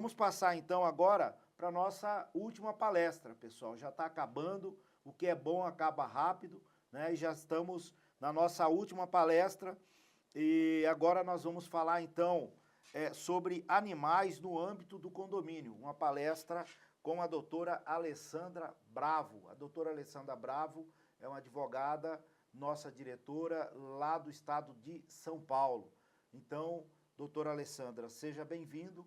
vamos passar então agora para a nossa última palestra, pessoal. Já está acabando, o que é bom acaba rápido, né? E já estamos na nossa última palestra e agora nós vamos falar então sobre animais no âmbito do condomínio. Uma palestra com a doutora Alessandra Bravo. A doutora Alessandra Bravo é uma advogada, nossa diretora lá do estado de São Paulo. Então, doutora Alessandra, seja bem-vindo.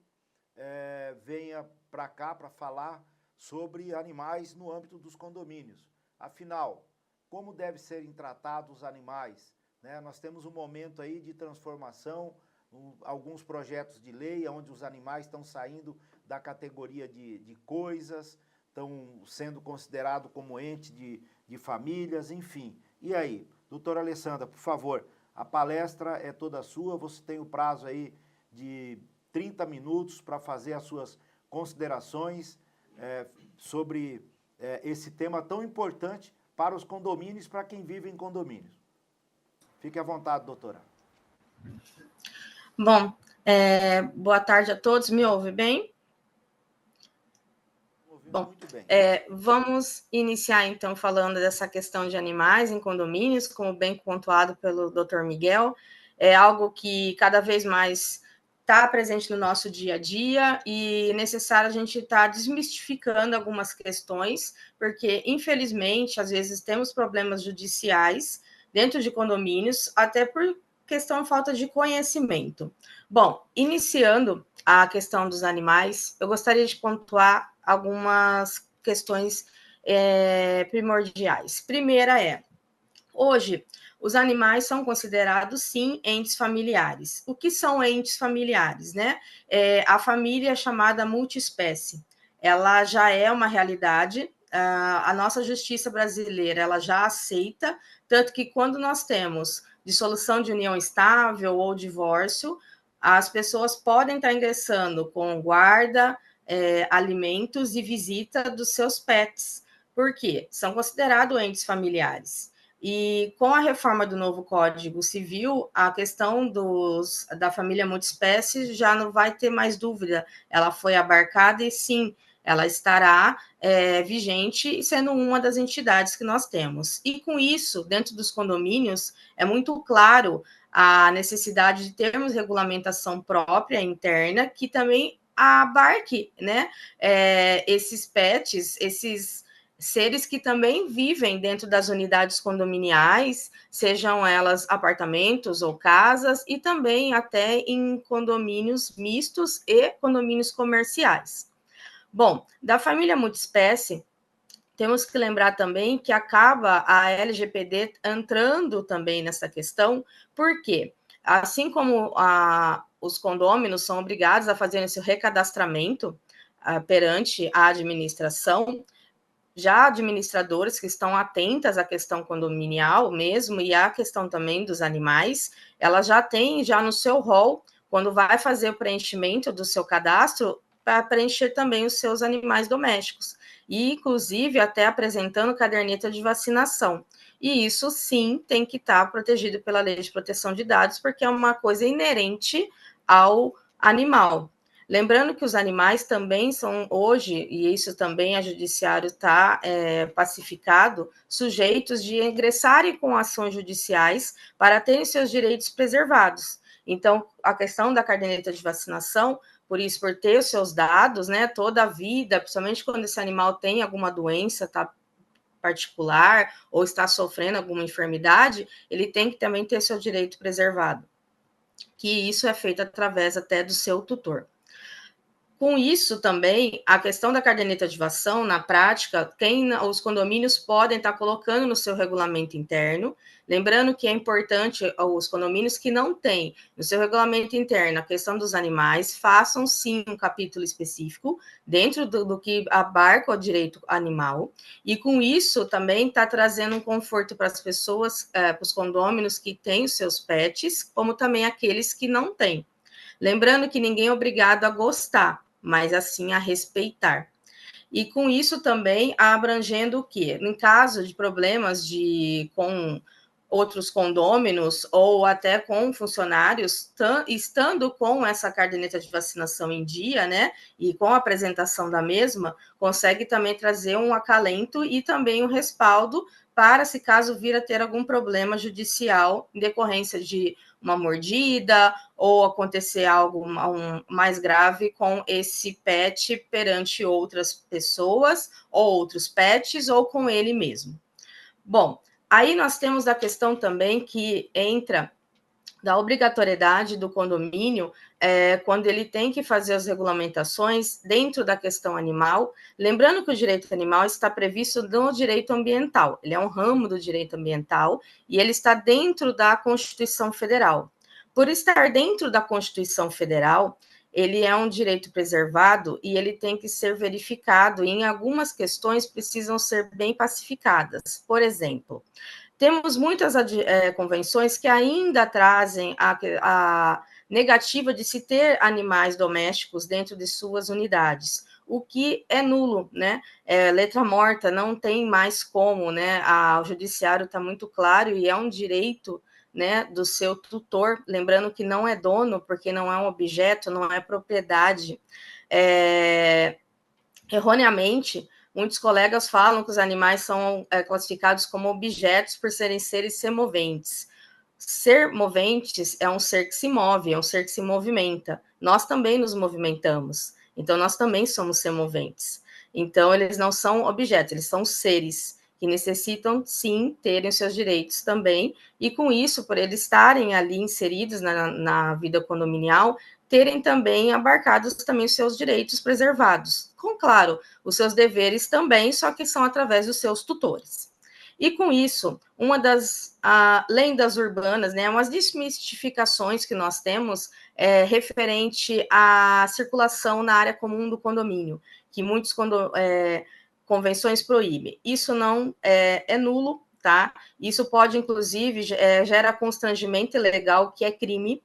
Venha para cá para falar sobre animais no âmbito dos condomínios. Afinal, como devem ser tratados os animais? Né? Nós temos um momento aí de transformação, alguns projetos de lei onde os animais estão saindo da categoria de coisas, estão sendo considerados como ente de famílias, enfim. E aí, doutora Alessandra, por favor, a palestra é toda sua, você tem o prazo aí de 30 minutos para fazer as suas considerações sobre esse tema tão importante para os condomínios, para quem vive em condomínios. Fique à vontade, doutora. Bom, boa tarde a todos, me ouve bem? Bom, muito bem. Vamos iniciar então falando dessa questão de animais em condomínios, como bem pontuado pelo Dr. Miguel, é algo que cada vez mais está presente no nosso dia a dia e é necessário a gente estar desmistificando algumas questões, porque infelizmente às vezes temos problemas judiciais dentro de condomínios, até por questão de falta de conhecimento. Bom, iniciando a questão dos animais, eu gostaria de pontuar algumas questões primordiais. Primeira hoje, os animais são considerados, sim, entes familiares. O que são entes familiares, né? A família chamada multiespécie, ela já é uma realidade, a nossa justiça brasileira, ela já aceita, tanto que quando nós temos dissolução de união estável ou divórcio, as pessoas podem estar ingressando com guarda, alimentos e visita dos seus pets. Por quê? São considerados entes familiares. E com a reforma do novo Código Civil, a questão da família multiespécie já não vai ter mais dúvida. Ela foi abarcada e, sim, ela estará vigente e sendo uma das entidades que nós temos. E com isso, dentro dos condomínios, é muito claro a necessidade de termos regulamentação própria, interna, que também abarque, né, esses pets, esses seres que também vivem dentro das unidades condominiais, sejam elas apartamentos ou casas, e também até em condomínios mistos e condomínios comerciais. Bom, da família multiespécie, temos que lembrar também que acaba a LGPD entrando também nessa questão, porque assim como os condôminos são obrigados a fazer esse recadastramento perante a administração, já administradoras que estão atentas à questão condominial mesmo e à questão também dos animais, elas já têm já no seu rol, quando vai fazer o preenchimento do seu cadastro, para preencher também os seus animais domésticos, e inclusive até apresentando caderneta de vacinação. E isso sim tem que estar protegido pela Lei de Proteção de Dados, porque é uma coisa inerente ao animal. Lembrando que os animais também são hoje, e isso também a judiciário está pacificado, sujeitos de ingressarem com ações judiciais para terem seus direitos preservados. Então, a questão da caderneta de vacinação, por isso, por ter os seus dados, né, toda a vida, principalmente quando esse animal tem alguma doença, tá, particular, ou está sofrendo alguma enfermidade, ele tem que também ter seu direito preservado. Que isso é feito através até do seu tutor. Com isso também, a questão da caderneta de vacinação, na prática, os condomínios podem estar colocando no seu regulamento interno, lembrando que é importante os condomínios que não têm no seu regulamento interno a questão dos animais, façam sim um capítulo específico dentro do que abarca o direito animal, e com isso também está trazendo um conforto para as pessoas, para os condôminos que têm os seus pets, como também aqueles que não têm. Lembrando que ninguém é obrigado a gostar, mas assim a respeitar. E com isso também abrangendo o quê? Em caso de problemas com outros condôminos ou até com funcionários, estando com essa caderneta de vacinação em dia, né, e com a apresentação da mesma, consegue também trazer um acalento e também um respaldo para, se caso vir a ter algum problema judicial em decorrência de uma mordida ou acontecer algo mais grave com esse pet perante outras pessoas ou outros pets ou com ele mesmo. Bom, aí nós temos a questão também que entra da obrigatoriedade do condomínio, quando ele tem que fazer as regulamentações dentro da questão animal, lembrando que o direito animal está previsto no direito ambiental, ele é um ramo do direito ambiental e ele está dentro da Constituição Federal. Por estar dentro da Constituição Federal, ele é um direito preservado e ele tem que ser verificado, e em algumas questões precisam ser bem pacificadas. Por exemplo, temos muitas convenções que ainda trazem a negativa de se ter animais domésticos dentro de suas unidades, o que é nulo, né? Letra morta, não tem mais como, né? O judiciário está muito claro e é um direito, né, do seu tutor, lembrando que não é dono, porque não é um objeto, não é propriedade. Erroneamente, muitos colegas falam que os animais são classificados como objetos por serem seres semoventes. Ser moventes é um ser que se move, é um ser que se movimenta. Nós também nos movimentamos, então nós também somos semoventes. Então, eles não são objetos, eles são seres que necessitam, sim, terem os seus direitos também, e com isso, por eles estarem ali inseridos na vida condominial, terem também abarcados também os seus direitos preservados. Com, claro, os seus deveres também, só que são através dos seus tutores. E com isso, uma das lendas urbanas, né, umas desmistificações que nós temos referente à circulação na área comum do condomínio, que muitas convenções proíbem. Isso não é nulo, tá? Isso pode, inclusive, gera constrangimento ilegal, que é crime.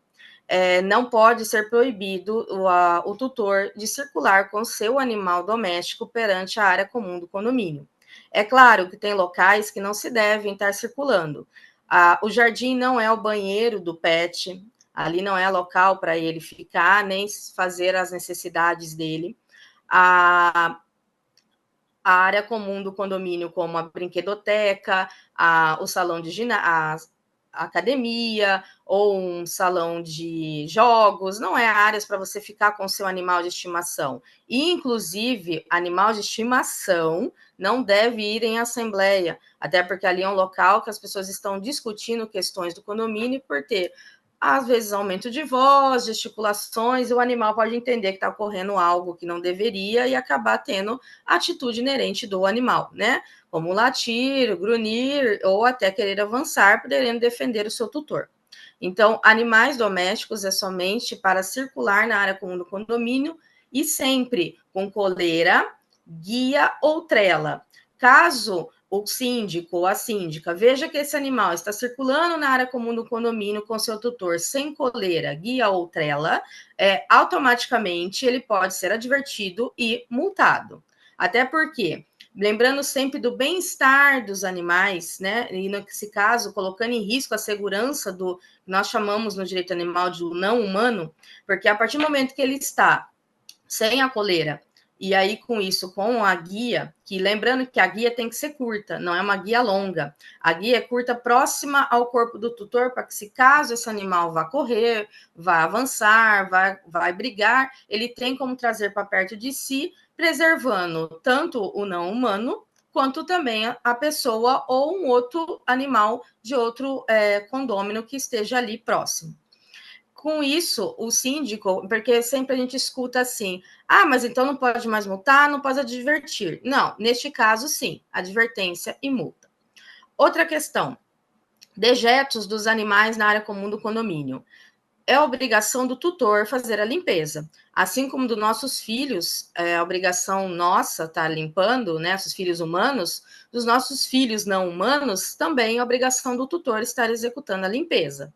Não pode ser proibido o tutor de circular com seu animal doméstico perante a área comum do condomínio. É claro que tem locais que não se devem estar circulando. O jardim não é o banheiro do pet, ali não é local para ele ficar, nem fazer as necessidades dele. A área comum do condomínio, como a brinquedoteca, o salão de ginásio, a academia ou um salão de jogos, não é áreas para você ficar com seu animal de estimação. E, inclusive, animal de estimação não deve ir em assembleia, até porque ali é um local que as pessoas estão discutindo questões do condomínio por ter, às vezes, aumento de voz, gesticulações, e o animal pode entender que está ocorrendo algo que não deveria e acabar tendo a atitude inerente do animal, né? Como latir, grunhir ou até querer avançar, podendo defender o seu tutor. Então, animais domésticos é somente para circular na área comum do condomínio e sempre com coleira, guia ou trela. Caso o síndico ou a síndica veja que esse animal está circulando na área comum do condomínio com seu tutor sem coleira, guia ou trela, automaticamente ele pode ser advertido e multado. Até porque, lembrando sempre do bem-estar dos animais, né? E nesse caso, colocando em risco a segurança do que nós chamamos no direito animal de não humano, porque a partir do momento que ele está sem a coleira, e aí com isso, com a guia, que lembrando que a guia tem que ser curta, não é uma guia longa. A guia é curta, próxima ao corpo do tutor, para que se caso esse animal vá correr, vá avançar, vai brigar, ele tem como trazer para perto de si, preservando tanto o não humano, quanto também a pessoa ou um outro animal de outro condômino que esteja ali próximo. Com isso, o síndico, porque sempre a gente escuta assim, mas então não pode mais multar, não pode advertir. Não, neste caso, sim, advertência e multa. Outra questão, dejetos dos animais na área comum do condomínio. É obrigação do tutor fazer a limpeza. Assim como dos nossos filhos, é obrigação nossa estar limpando, né, os filhos humanos, dos nossos filhos não humanos, também é obrigação do tutor estar executando a limpeza.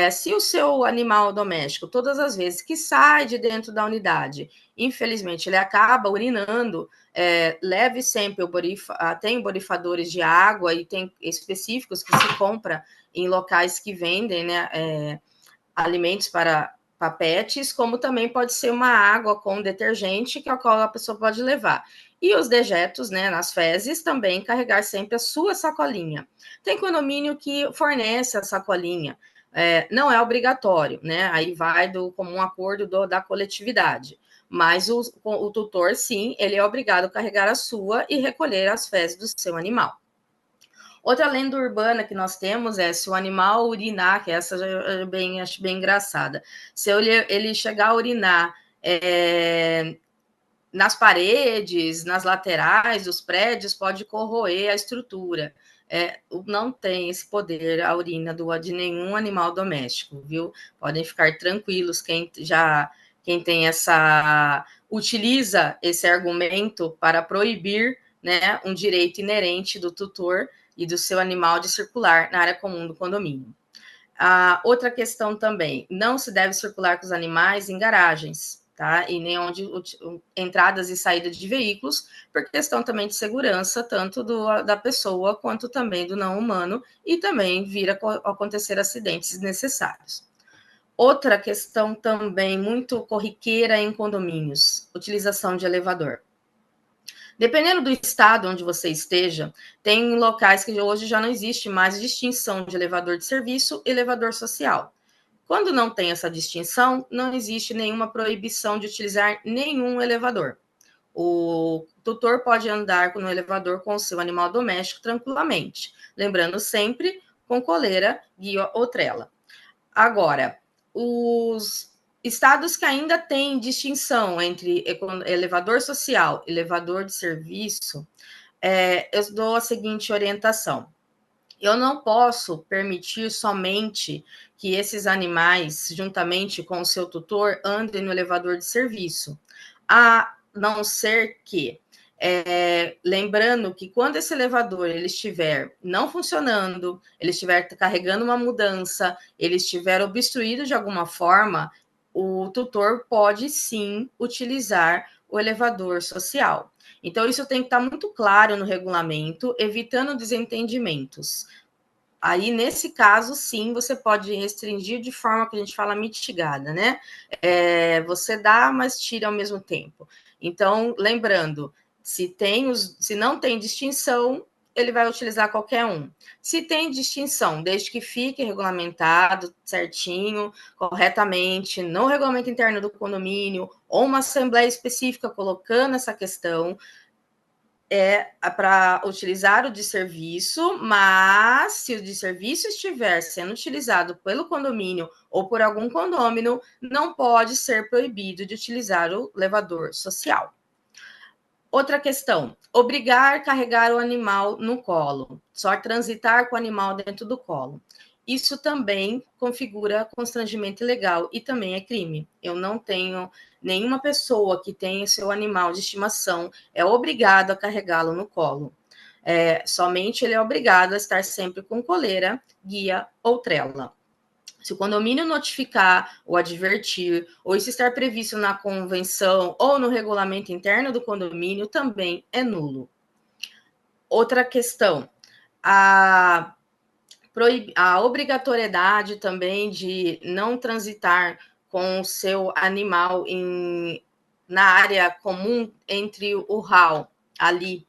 Se o seu animal doméstico, todas as vezes que sai de dentro da unidade, infelizmente ele acaba urinando, leve sempre tem borrifadores de água e tem específicos que se compra em locais que vendem, né, alimentos para pets, como também pode ser uma água com detergente que a qual a pessoa pode levar. E os dejetos, né, nas fezes, também carregar sempre a sua sacolinha. Tem condomínio que fornece a sacolinha, não é obrigatório, né? Aí vai do comum acordo da coletividade. Mas o tutor, sim, ele é obrigado a carregar a sua e recolher as fezes do seu animal. Outra lenda urbana que nós temos é se o animal urinar, que essa eu acho bem engraçada. Se ele chegar a urinar nas paredes, nas laterais dos prédios, pode corroer a estrutura. Não tem esse poder a urina de nenhum animal doméstico, viu? Podem ficar tranquilos quem tem utiliza esse argumento para proibir, né, um direito inerente do tutor e do seu animal de circular na área comum do condomínio. Outra questão também, não se deve circular com os animais em garagens, tá? E nem onde entradas e saídas de veículos, por questão também de segurança, tanto da pessoa quanto também do não humano, e também vir a acontecer acidentes desnecessários. Outra questão também muito corriqueira em condomínios, utilização de elevador. Dependendo do estado onde você esteja, tem locais que hoje já não existe mais distinção de elevador de serviço e elevador social. Quando não tem essa distinção, não existe nenhuma proibição de utilizar nenhum elevador. O tutor pode andar no elevador com o seu animal doméstico tranquilamente, lembrando sempre com coleira, guia ou trela. Agora, os estados que ainda têm distinção entre elevador social e elevador de serviço, eu dou a seguinte orientação. Eu não posso permitir somente que esses animais, juntamente com o seu tutor, andem no elevador de serviço, a não ser que, lembrando que quando esse elevador ele estiver não funcionando, ele estiver carregando uma mudança, ele estiver obstruído de alguma forma, o tutor pode sim utilizar o elevador social. Então, isso tem que estar muito claro no regulamento, evitando desentendimentos. Aí, nesse caso, sim, você pode restringir de forma que a gente fala mitigada, né? Você dá, mas tira ao mesmo tempo. Então, lembrando, se não tem distinção, ele vai utilizar qualquer um. Se tem distinção, desde que fique regulamentado certinho, corretamente, no regulamento interno do condomínio, ou uma assembleia específica colocando essa questão, para utilizar o de serviço, mas se o de serviço estiver sendo utilizado pelo condomínio ou por algum condômino, não pode ser proibido de utilizar o elevador social. Outra questão, obrigar a carregar o animal no colo, só transitar com o animal dentro do colo. Isso também configura constrangimento ilegal e também é crime. Eu não tenho nenhuma pessoa que tenha seu animal de estimação é obrigado a carregá-lo no colo. Somente ele é obrigado a estar sempre com coleira, guia ou trela. Se o condomínio notificar ou advertir, ou isso estar previsto na convenção ou no regulamento interno do condomínio, também é nulo. Outra questão, a obrigatoriedade também de não transitar com o seu animal na área comum entre o hall, ali,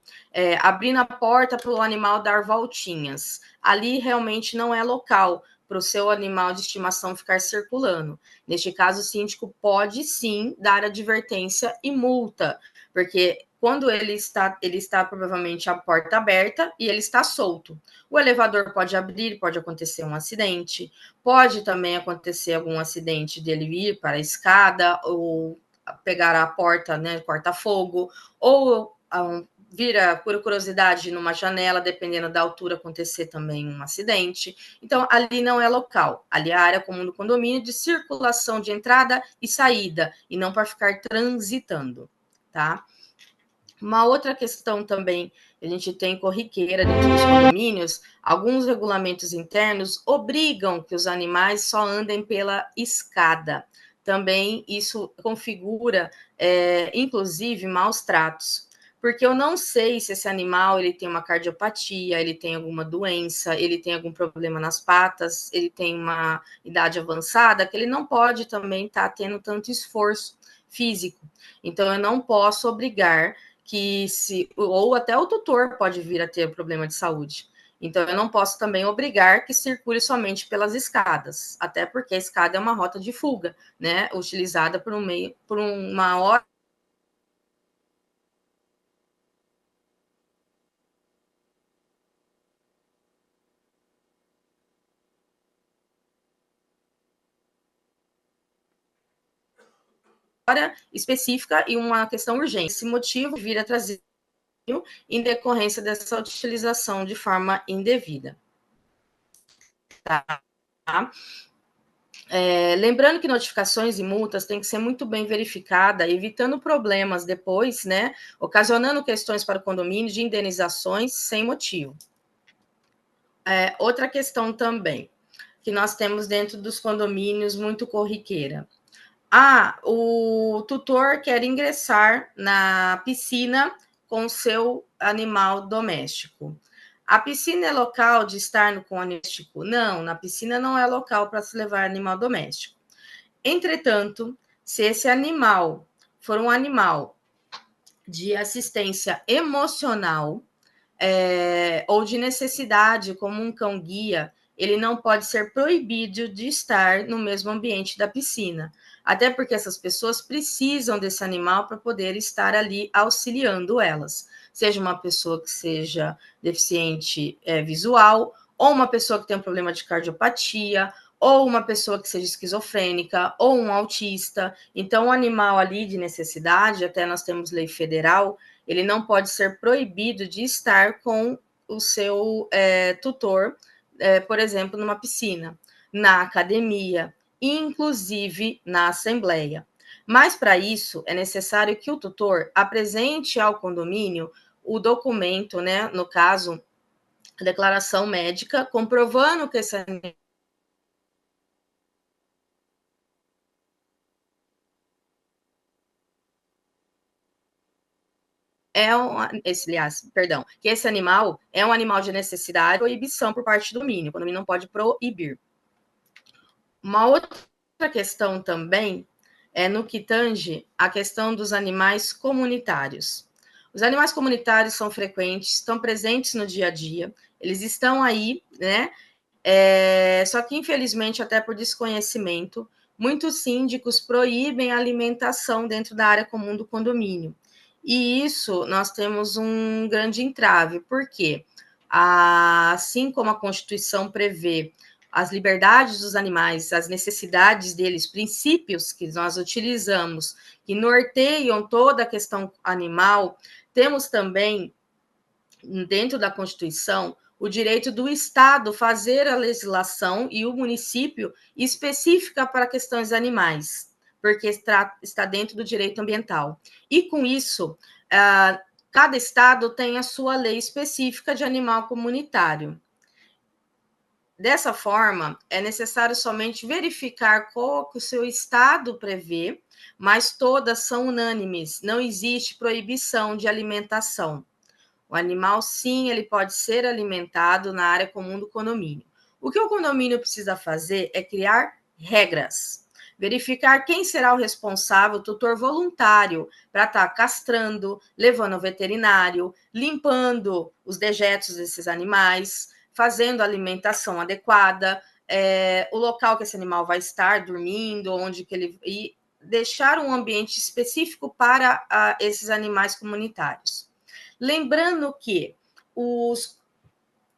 abrindo a porta para o animal dar voltinhas. Ali realmente não é local para o seu animal de estimação ficar circulando. Neste caso, o síndico pode sim dar advertência e multa, porque quando ele está provavelmente a porta aberta e ele está solto. O elevador pode abrir, pode acontecer um acidente, pode também acontecer algum acidente dele ir para a escada ou pegar a porta, né, corta-fogo, ou vira, por curiosidade, numa janela, dependendo da altura, acontecer também um acidente. Então, ali não é local. Ali é a área comum do condomínio de circulação de entrada e saída, e não para ficar transitando, tá? Uma outra questão também, a gente tem corriqueira dentro dos condomínios, alguns regulamentos internos obrigam que os animais só andem pela escada. Também isso configura, inclusive, maus tratos. Porque eu não sei se esse animal ele tem uma cardiopatia, ele tem alguma doença, ele tem algum problema nas patas, ele tem uma idade avançada, que ele não pode também estar tendo tanto esforço físico. Então, eu não posso obrigar que se ou até o tutor pode vir a ter problema de saúde. Então, eu não posso também obrigar que circule somente pelas escadas, até porque a escada é uma rota de fuga, né? Utilizada por uma hora específica e uma questão urgente. Esse motivo vira trazido em decorrência dessa utilização de forma indevida. Tá? Lembrando que notificações e multas têm que ser muito bem verificada, evitando problemas depois, né, ocasionando questões para o condomínio de indenizações sem motivo. Outra questão também, que nós temos dentro dos condomínios muito corriqueira. O tutor quer ingressar na piscina com o seu animal doméstico. A piscina é local de estar com o animal doméstico? Não, na piscina não é local para se levar animal doméstico. Entretanto, se esse animal for um animal de assistência emocional, ou de necessidade, como um cão-guia, ele não pode ser proibido de estar no mesmo ambiente da piscina. Até porque essas pessoas precisam desse animal para poder estar ali auxiliando elas. Seja uma pessoa que seja deficiente visual, ou uma pessoa que tem um problema de cardiopatia, ou uma pessoa que seja esquizofrênica, ou um autista. Então, o animal ali de necessidade, até nós temos lei federal, ele não pode ser proibido de estar com o seu tutor, por exemplo, numa piscina, na academia, inclusive na assembleia. Mas, para isso, é necessário que o tutor apresente ao condomínio o documento, né, no caso, a declaração médica, comprovando que esse que esse animal é um animal de necessidade, proibição por parte do condomínio. O condomínio não pode proibir. Uma outra questão também é no que tange a questão dos animais comunitários. Os animais comunitários são frequentes, estão presentes no dia a dia, eles estão aí, né? Só que, infelizmente, até por desconhecimento, muitos síndicos proíbem a alimentação dentro da área comum do condomínio. E isso nós temos um grande entrave, porque, assim como a Constituição prevê as liberdades dos animais, as necessidades deles, princípios que nós utilizamos, que norteiam toda a questão animal, temos também, dentro da Constituição, o direito do Estado fazer a legislação e o município específica para questões animais, porque está dentro do direito ambiental. E, com isso, cada estado tem a sua lei específica de animal comunitário. Dessa forma, é necessário somente verificar qual que o seu estado prevê, mas todas são unânimes, não existe proibição de alimentação. O animal, sim, ele pode ser alimentado na área comum do condomínio. O que o condomínio precisa fazer é criar regras, verificar quem será o responsável, o tutor voluntário, para estar castrando, levando ao veterinário, limpando os dejetos desses animais, fazendo a alimentação adequada, o local que esse animal vai estar dormindo, onde que ele... e deixar um ambiente específico para esses animais comunitários. Lembrando que os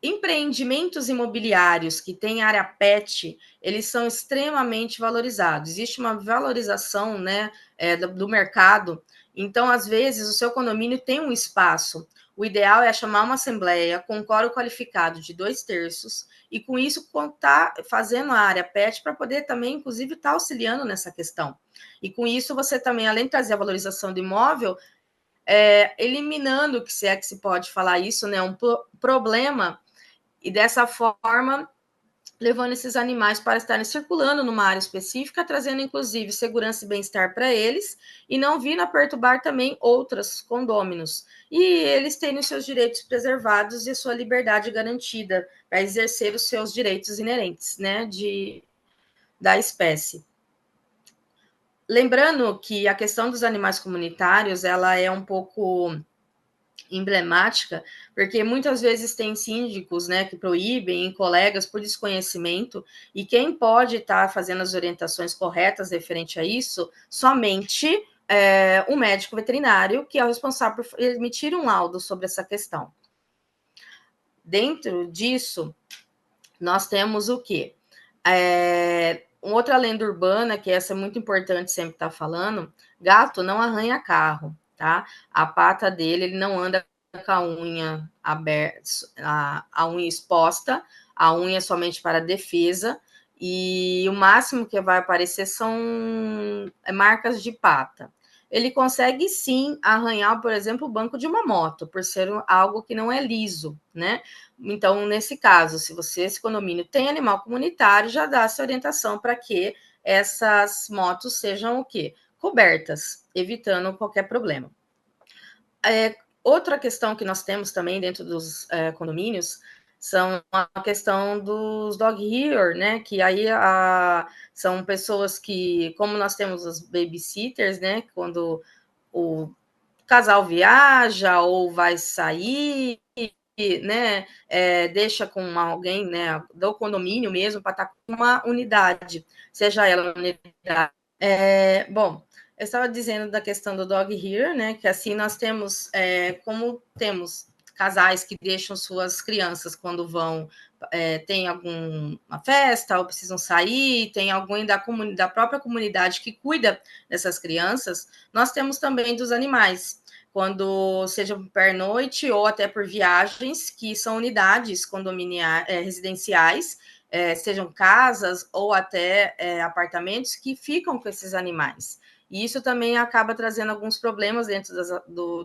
empreendimentos imobiliários que têm área pet, eles são extremamente valorizados. Existe uma valorização, né, do mercado. Então, às vezes, o seu condomínio tem um espaço. O ideal é chamar uma assembleia com quórum qualificado de 2/3 e, com isso, contar, fazendo a área pet para poder também, inclusive, auxiliando nessa questão. E, com isso, você também, além de trazer a valorização do imóvel, eliminando, que se é que se pode falar isso, né, um problema, e dessa forma levando esses animais para estarem circulando numa área específica, trazendo inclusive segurança e bem-estar para eles, e não vindo a perturbar também outros condôminos. E eles terem os seus direitos preservados e a sua liberdade garantida para exercer os seus direitos inerentes, né, da espécie. Lembrando que a questão dos animais comunitários, ela é um pouco emblemática, porque muitas vezes tem síndicos, né, que proíbem em colegas por desconhecimento, e quem pode estar fazendo as orientações corretas referente a isso, somente o médico veterinário, que é o responsável por emitir um laudo sobre essa questão. Dentro disso, nós temos o quê? Outra lenda urbana, que essa é muito importante sempre estar falando, gato não arranha carro, tá? A pata dele, ele não anda com a unha aberta, a unha exposta, a unha somente para defesa, e o máximo que vai aparecer são marcas de pata. Ele consegue sim arranhar, por exemplo, o banco de uma moto, por ser algo que não é liso, né? Então, nesse caso, se você, esse condomínio tem animal comunitário, já dá essa orientação para que essas motos sejam o quê? Cobertas, evitando qualquer problema. Outra questão que nós temos também dentro dos condomínios são a questão dos dog here, né? Que aí são pessoas que, como nós temos os babysitters, né? Quando o casal viaja ou vai sair, né? Deixa com alguém, né? Do condomínio mesmo para estar com uma unidade, seja ela uma unidade. Bom, eu estava dizendo da questão do dog here, né? Que assim nós temos, como temos casais que deixam suas crianças quando vão, tem alguma festa ou precisam sair, tem alguém da própria comunidade que cuida dessas crianças, nós temos também dos animais, quando seja por pernoite ou até por viagens, que são unidades residenciais, sejam casas ou até apartamentos que ficam com esses animais. E isso também acaba trazendo alguns problemas dentro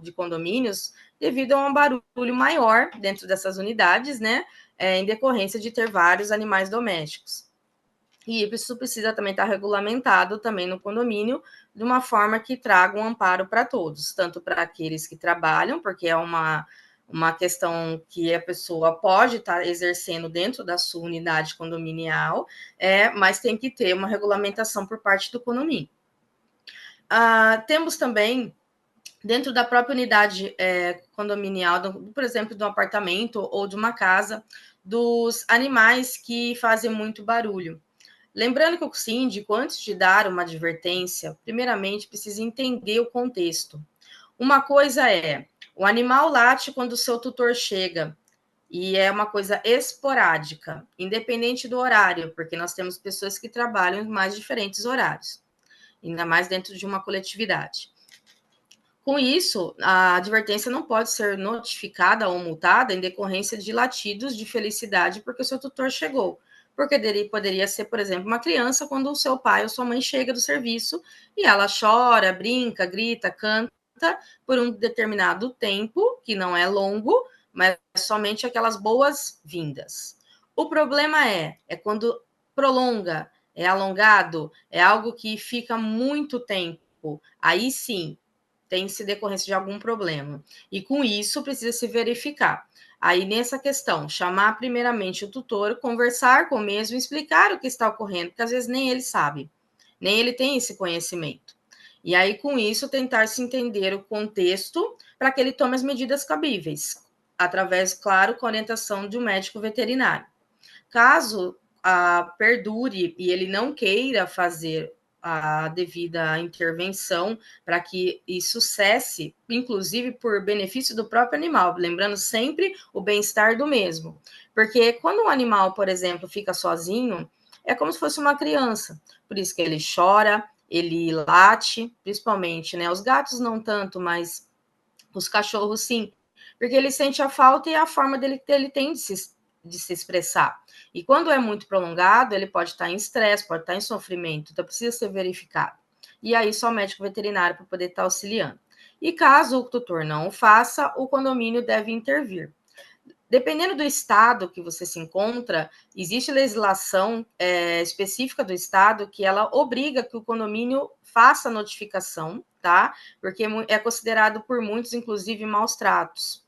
de condomínios, devido a um barulho maior dentro dessas unidades, né? Em decorrência de ter vários animais domésticos. E isso precisa também estar regulamentado também no condomínio, de uma forma que traga um amparo para todos, tanto para aqueles que trabalham, porque é uma questão que a pessoa pode estar exercendo dentro da sua unidade condominial, mas tem que ter uma regulamentação por parte do condomínio. Temos também, dentro da própria unidade condominial, por exemplo, de um apartamento ou de uma casa, dos animais que fazem muito barulho. Lembrando que o síndico, antes de dar uma advertência, primeiramente precisa entender o contexto. Uma coisa o animal late quando o seu tutor chega, e é uma coisa esporádica, independente do horário, porque nós temos pessoas que trabalham em mais diferentes horários, ainda mais dentro de uma coletividade. Com isso, a advertência não pode ser notificada ou multada em decorrência de latidos de felicidade porque o seu tutor chegou. Porque poderia ser, por exemplo, uma criança quando o seu pai ou sua mãe chega do serviço e ela chora, brinca, grita, canta por um determinado tempo, que não é longo, mas somente aquelas boas-vindas. O problema é quando prolonga, é alongado, é algo que fica muito tempo. Aí sim, tem-se decorrência de algum problema. E com isso precisa se verificar. Aí, nessa questão, chamar primeiramente o tutor, conversar com o mesmo, explicar o que está ocorrendo, porque às vezes nem ele sabe, nem ele tem esse conhecimento. E aí, com isso, tentar se entender o contexto para que ele tome as medidas cabíveis, através, claro, com a orientação de um médico veterinário. Caso perdure e ele não queira fazer a devida intervenção para que isso cesse, inclusive por benefício do próprio animal, lembrando sempre o bem-estar do mesmo. Porque quando um animal, por exemplo, fica sozinho, é como se fosse uma criança. Por isso que ele chora, ele late, principalmente, né? Os gatos não tanto, mas os cachorros sim, porque ele sente a falta e a forma dele que ele tem de se expressar. E quando é muito prolongado, ele pode estar em estresse, pode estar em sofrimento, então precisa ser verificado. E aí só o médico veterinário para poder estar auxiliando. E caso o tutor não o faça, o condomínio deve intervir. Dependendo do estado que você se encontra, existe legislação específica do estado que ela obriga que o condomínio faça a notificação, tá? Porque é considerado por muitos, inclusive, maus tratos.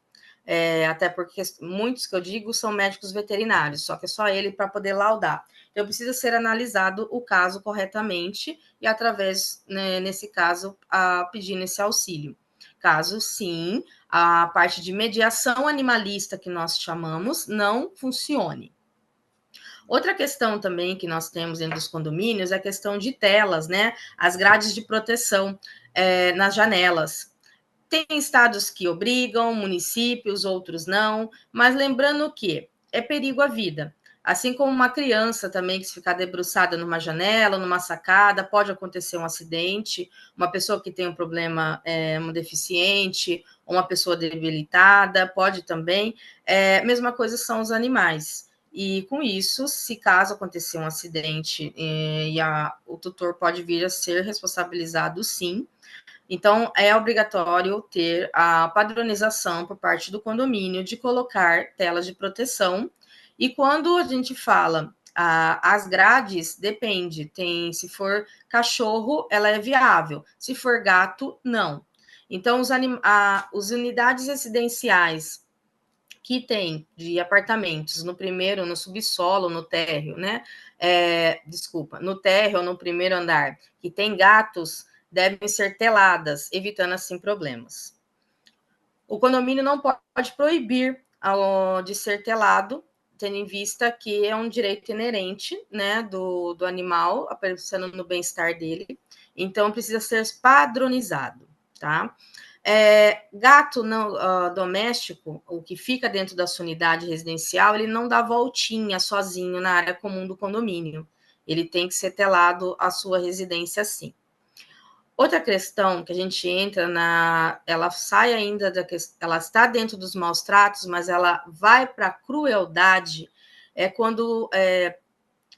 Até porque muitos que eu digo são médicos veterinários, só que é só ele para poder laudar. Então, precisa ser analisado o caso corretamente e, através, né, nesse caso, pedindo esse auxílio. Caso sim, a parte de mediação animalista, que nós chamamos, não funcione. Outra questão também que nós temos dentro dos condomínios é a questão de telas, né? As grades de proteção nas janelas. Tem estados que obrigam, municípios, outros não, mas lembrando que é perigo à vida. Assim como uma criança também, que se ficar debruçada numa janela, numa sacada, pode acontecer um acidente, uma pessoa que tem um problema, uma deficiente, ou uma pessoa debilitada, pode também. Mesma coisa são os animais. E com isso, se caso acontecer um acidente, o tutor pode vir a ser responsabilizado, sim. Então, é obrigatório ter a padronização por parte do condomínio de colocar telas de proteção. E quando a gente fala as grades, depende. Se for cachorro, ela é viável. Se for gato, não. Então, as unidades residenciais que tem de apartamentos no primeiro, no subsolo, no térreo, né? No térreo ou no primeiro andar, que tem gatos, devem ser teladas, evitando assim problemas. O condomínio não pode proibir de ser telado, tendo em vista que é um direito inerente, né, do animal, pensando no bem-estar dele. Então, precisa ser padronizado, tá? Gato doméstico, o que fica dentro da sua unidade residencial, ele não dá voltinha sozinho na área comum do condomínio. Ele tem que ser telado a sua residência, sim. Outra questão que a gente entra ela sai ainda ela está dentro dos maus tratos, mas ela vai para a crueldade, quando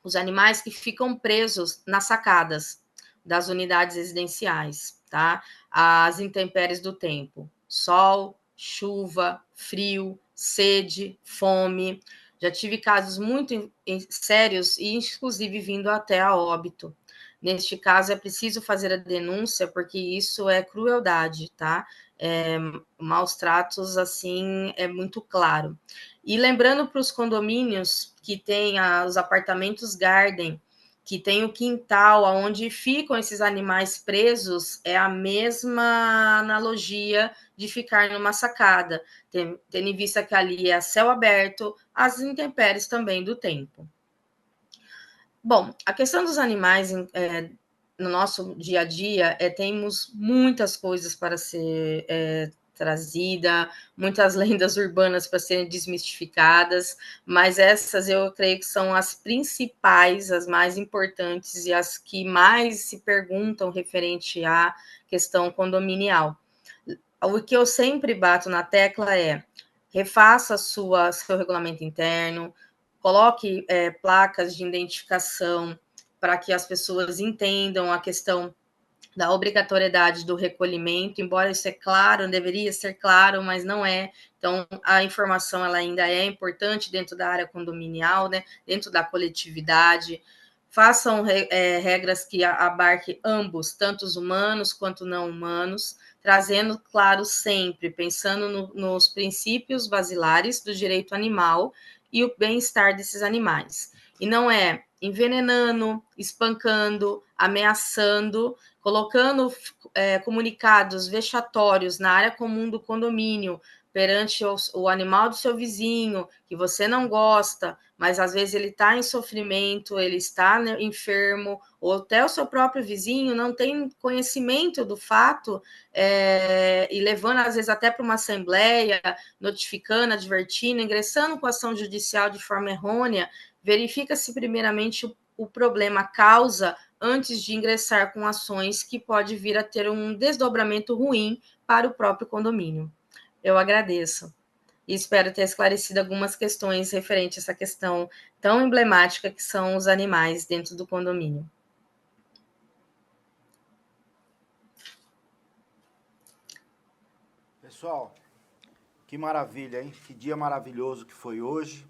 os animais que ficam presos nas sacadas das unidades residenciais, tá? As intempéries do tempo, sol, chuva, frio, sede, fome. Já tive casos muito sérios e, inclusive, vindo até a óbito. Neste caso, é preciso fazer a denúncia, porque isso é crueldade, tá? Maus tratos, assim, é muito claro. E lembrando para os condomínios que tem os apartamentos Garden, que tem o quintal onde ficam esses animais presos, é a mesma analogia de ficar numa sacada, tendo em vista que ali é céu aberto, as intempéries também do tempo. Bom, a questão dos animais no nosso dia a dia, temos muitas coisas para ser trazida, muitas lendas urbanas para serem desmistificadas, mas essas eu creio que são as principais, as mais importantes e as que mais se perguntam referente à questão condominial. O que eu sempre bato na tecla é: refaça seu regulamento interno, coloque placas de identificação para que as pessoas entendam a questão da obrigatoriedade do recolhimento, embora isso é claro, deveria ser claro, mas não é. Então, a informação ela ainda é importante dentro da área condominial, né? Dentro da coletividade. Façam regras que abarquem ambos, tanto os humanos quanto não humanos, trazendo, claro, sempre, pensando nos princípios basilares do direito animal e o bem-estar desses animais. E não é envenenando, espancando, ameaçando, colocando comunicados vexatórios na área comum do condomínio perante o animal do seu vizinho, que você não gosta, mas às vezes ele está em sofrimento, ele está enfermo, ou até o seu próprio vizinho não tem conhecimento do fato, e levando às vezes até para uma assembleia, notificando, advertindo, ingressando com ação judicial de forma errônea, verifica-se primeiramente o problema, a causa, antes de ingressar com ações que pode vir a ter um desdobramento ruim para o próprio condomínio. Eu agradeço e espero ter esclarecido algumas questões referentes a essa questão tão emblemática que são os animais dentro do condomínio. Pessoal, que maravilha, hein? Que dia maravilhoso que foi hoje.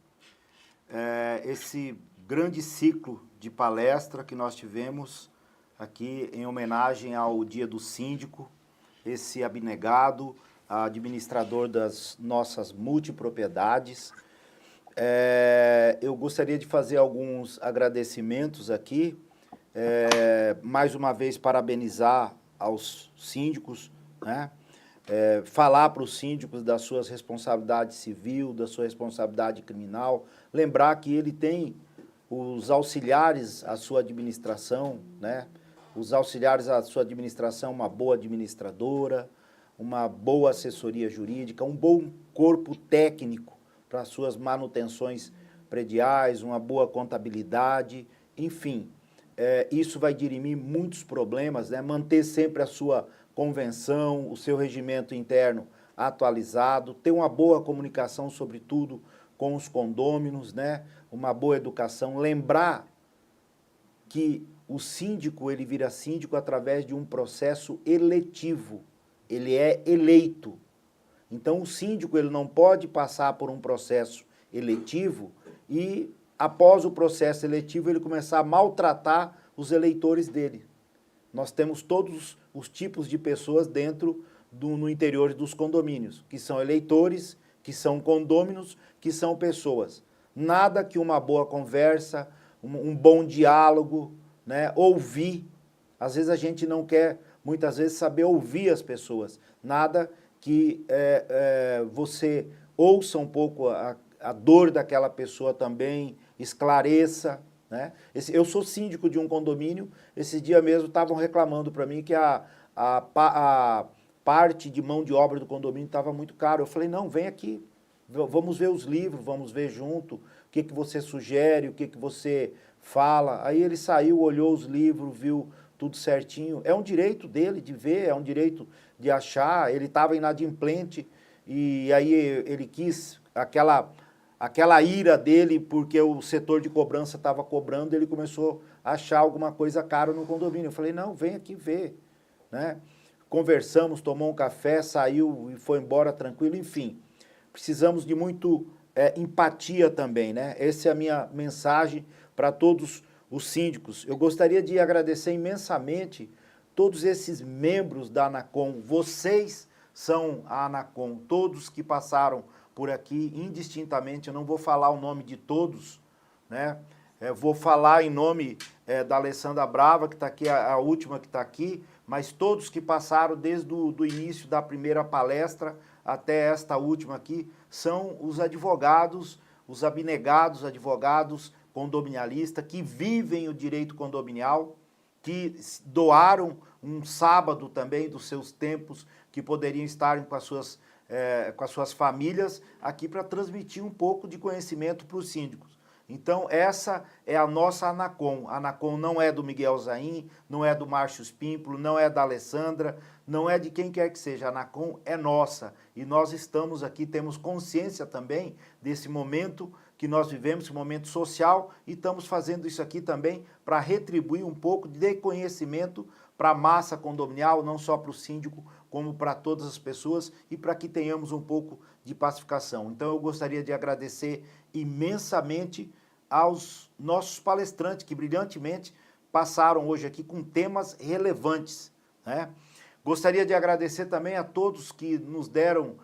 Esse grande ciclo de palestra que nós tivemos aqui em homenagem ao Dia do Síndico, esse abnegado, administrador das nossas multipropriedades. Eu gostaria de fazer alguns agradecimentos aqui. Mais uma vez, parabenizar aos síndicos, né? Falar para os síndicos das suas responsabilidades civil, da sua responsabilidade criminal, lembrar que ele tem os auxiliares à sua administração, né? Os auxiliares à sua administração, uma boa administradora, uma boa assessoria jurídica, um bom corpo técnico para as suas manutenções prediais, uma boa contabilidade, enfim, isso vai dirimir muitos problemas, né? Manter sempre a sua convenção, o seu regimento interno atualizado, ter uma boa comunicação, sobretudo, com os condôminos, né? Uma boa educação, lembrar que o síndico, ele vira síndico através de um processo eletivo, ele é eleito. Então, o síndico, ele não pode passar por um processo eletivo e, após o processo eletivo, ele começar a maltratar os eleitores dele. Nós temos todos os tipos de pessoas no interior dos condomínios, que são eleitores, que são condôminos, que são pessoas. Nada que uma boa conversa, um bom diálogo, né? Ouvir. Às vezes a gente não quer, muitas vezes, saber ouvir as pessoas. Nada que você ouça um pouco a dor daquela pessoa também, esclareça, né? Eu sou síndico de um condomínio, esse dia mesmo estavam reclamando para mim que a parte de mão de obra do condomínio estava muito caro. Eu falei, não, vem aqui, vamos ver os livros, vamos ver junto, o que você sugere, o que você fala. Aí ele saiu, olhou os livros, viu tudo certinho. É um direito dele de ver, é um direito de achar. Ele estava inadimplente e aí ele quis aquela ira dele, porque o setor de cobrança estava cobrando, ele começou a achar alguma coisa cara no condomínio. Eu falei, não, vem aqui ver, né? Conversamos, tomou um café, saiu e foi embora tranquilo, enfim. Precisamos de muito empatia também, né? Essa é a minha mensagem para todos os síndicos. Eu gostaria de agradecer imensamente todos esses membros da ANACOM. Vocês são a ANACOM, todos que passaram por aqui, indistintamente. Eu não vou falar o nome de todos, né? Vou falar em nome da Alessandra Brava, que está aqui, a última que está aqui, mas todos que passaram desde o início da primeira palestra até esta última aqui, são os advogados, os abnegados advogados condominialistas que vivem o direito condominial, que doaram um sábado também dos seus tempos, que poderiam estar com as suas famílias aqui para transmitir um pouco de conhecimento para os síndicos. Então, essa é a nossa ANACOM. A ANACOM não é do Miguel Zain, não é do Márcio Spímpolo, não é da Alessandra, não é de quem quer que seja. A ANACOM é nossa. E nós estamos aqui, temos consciência também desse momento que nós vivemos, esse momento social, e estamos fazendo isso aqui também para retribuir um pouco de conhecimento para a massa condominial, não só para o síndico, como para todas as pessoas, e para que tenhamos um pouco de pacificação. Então, eu gostaria de agradecer imensamente aos nossos palestrantes, que brilhantemente passaram hoje aqui com temas relevantes, né? Gostaria de agradecer também a todos que nos deram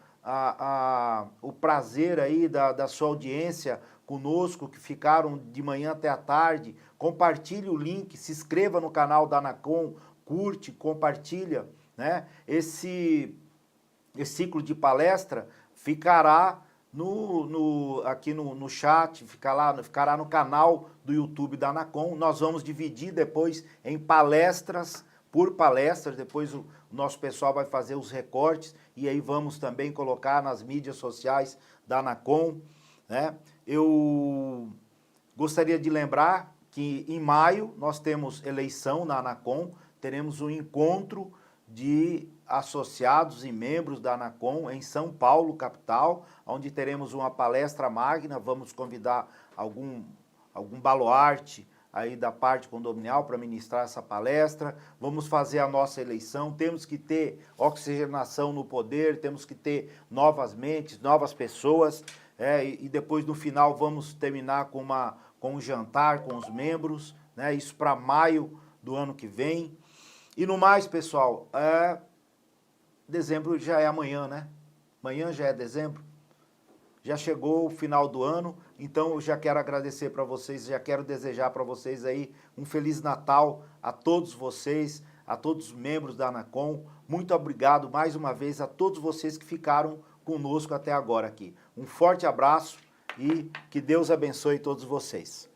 o prazer aí da sua audiência conosco, que ficaram de manhã até a tarde. Compartilhe o link, se inscreva no canal da ANACOM, curte, compartilha, né? Esse ciclo de palestra ficará aqui no chat, ficará no canal do YouTube da ANACOM. Nós vamos dividir depois em palestras, por palestras, depois o nosso pessoal vai fazer os recortes e aí vamos também colocar nas mídias sociais da ANACOM, né? Eu gostaria de lembrar que em maio nós temos eleição na ANACOM, teremos um encontro de associados e membros da ANACOM em São Paulo, capital, onde teremos uma palestra magna. Vamos convidar algum baluarte aí da parte condominial para ministrar essa palestra. Vamos fazer a nossa eleição, temos que ter oxigenação no poder, temos que ter novas mentes, novas pessoas, e depois no final vamos terminar com um jantar com os membros, né? Isso para maio do ano que vem. E no mais, pessoal, dezembro já é amanhã, né? Amanhã já é dezembro. Já chegou o final do ano, então eu já quero agradecer para vocês, já quero desejar para vocês aí um Feliz Natal a todos vocês, a todos os membros da Anacom. Muito obrigado mais uma vez a todos vocês que ficaram conosco até agora aqui. Um forte abraço e que Deus abençoe todos vocês.